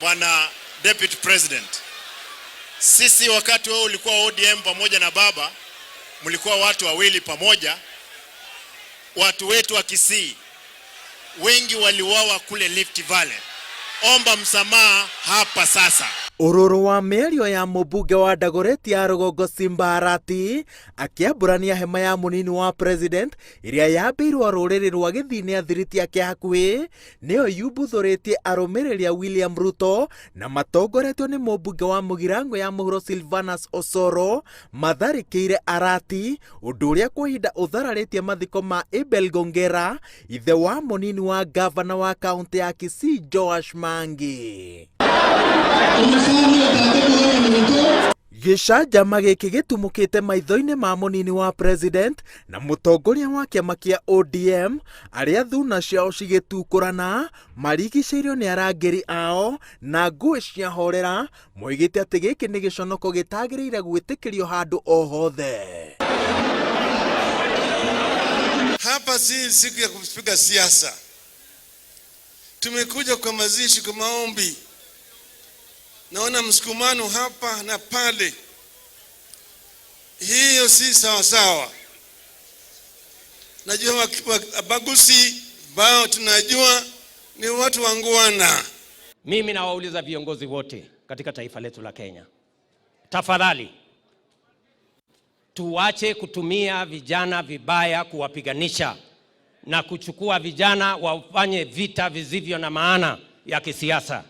Bwana Deputy President, sisi wakati wewe ulikuwa ODM pamoja na baba, mlikuwa watu wawili pamoja. Watu wetu wa Kisii wengi waliuawa kule Rift Valley. Omba msamaha hapa sasa. Ururu wa mĩario ya mũmbunge wa Dagoretti ya rũgongo Simbarati akĩambũrania hema ya mũnini wa president ĩrĩa yambĩirwo rũrĩrĩ rwa Gĩthii athiriti ake hakuhĩ nĩyo yumbuthũrĩtie arũmĩrĩri a William Ruto na matongoretio nĩ mũmbunge wa Mũgirango ya mũhuro Silvanus Osoro matharĩkĩire Arati, ũndũ ũrĩa kwa ihinda ũthararĩtie mathiko ma Abel Gongera, ithe wa mũnini wa gavana wa kaunti ya Kisii Joash Mangi. Gĩcanjama gĩkĩ gĩtumũkĩte maitho-inĩ ma mũnini wa president na mũtongoria wa kĩama kĩa ODM arĩa thuna ciao cigĩtukũrana marigicĩirio nĩ arangĩri ao na ngũĩ ciahorera, moigĩte atĩ gĩkĩ nĩ gĩconoko gĩtagĩrĩire gwĩtĩkĩrio handũ o hothe. Hapa si siku ya kupiga siasa. Tumekuja kwa mazishi, kwa maombi. Naona msukumano hapa na pale. Hiyo si sawa sawa. Najua Abagusi bao tunajua ni watu wangwana. Mimi nawauliza viongozi wote katika taifa letu la Kenya, tafadhali tuache kutumia vijana vibaya kuwapiganisha na kuchukua vijana wafanye vita visivyo na maana ya kisiasa.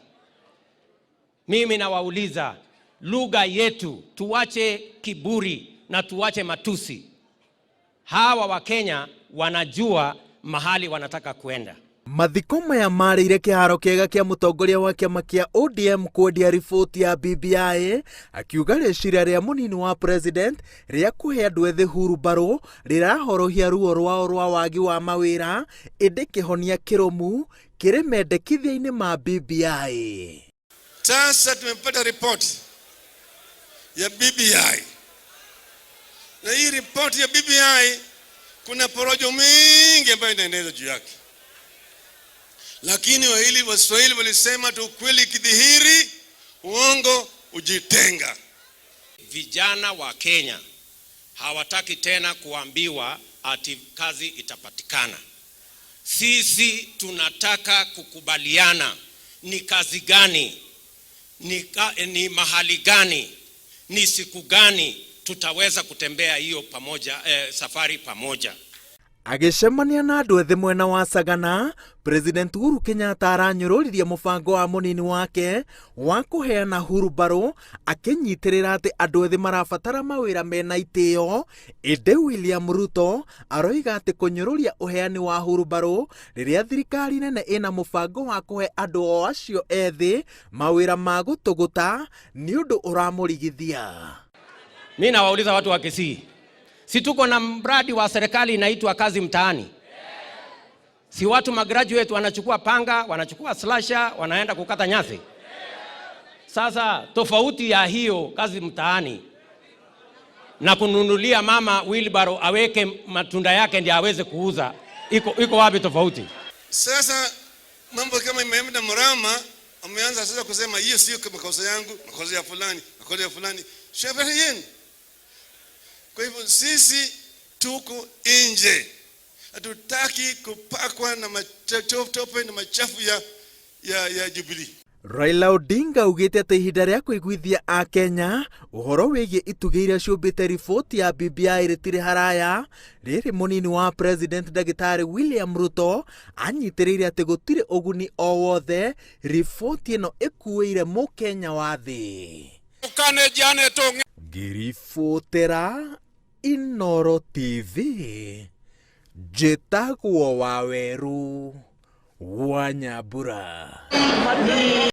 Mimi nawauliza lugha yetu, tuache kiburi na tuache matusi. Hawa wa Kenya wanajua mahali wanataka kuenda. Mathiko maya marĩire kĩharo kĩega kĩa mũtongoria wa kĩama kĩa ODM kwendia riboti ya BBI, akiuga rĩciria rĩa mũnini wa president rĩa kũhe andũ ethĩ hurumbarũ rĩrahorohia ruo rwao rwa wagi wa mawĩra, ĩndĩ kĩhonia kĩrũmu kĩrĩ mendekithia-inĩ ma BBI. Sasa tumepata ripoti ya BBI. Na hii ripoti ya BBI kuna porojo mingi ambayo inaendelea juu yake. Lakini Waswahili walisema tu ukweli kidhihiri, uongo ujitenga. Vijana wa Kenya hawataki tena kuambiwa ati kazi itapatikana. Sisi tunataka kukubaliana ni kazi gani, ni mahali gani, ni siku gani tutaweza kutembea hiyo pamoja, safari pamoja. Agĩcemania na andũ ethĩ mwena wa Sagana, President Uhuru Kenyatta aranyũrũririe mũbango wa mũnini wake wa kũheana hurumbarũ, akĩnyitĩrĩra atĩ andũ ethĩ marabatara mawĩra mena itĩo, ĩndĩ William Ruto aroiga atĩ kũnyũrũria ũheani wa hurumbarũ rĩrĩa thirikari nene ĩna mũbango wa kũhe andũ o acio ethĩ mawĩra ma gũtũgũta nĩ ũndũ ũramũrigithia. Mimi nawauliza watu wa Kisii, si tuko na mradi wa serikali inaitwa kazi mtaani? Si watu magraduate wanachukua panga, wanachukua slasher, wanaenda kukata nyasi? Sasa tofauti ya hiyo kazi mtaani na kununulia mama wheelbarrow aweke matunda yake ndiye aweze kuuza, iko wapi tofauti? Sasa mambo kama imeenda mrama, ameanza sasa kusema hiyo sio makosa yangu, makosa ya fulani, makosa ya fulani. Shauri yenu. Kwa hivyo sisi tuko nje. Hatutaki kupakwa na tope na machafu ya Jubilee. Raila Odinga augĩte atĩ ihinda rĩa kũiguithia a Kenya ũhoro wĩgiĩ itugĩ iria ciũmbĩte riboti ya BBI rĩtirĩ haraya, rĩrĩ mũnini wa president Ndagĩtarĩ William Ruto anyitĩrĩire atĩ gũtirĩ ũguni o wothe riboti ĩno ĩkuĩire mũkenya wa thĩ. Ngĩribotera Inooro TV, njĩtagwo Waweru wa Nyambura.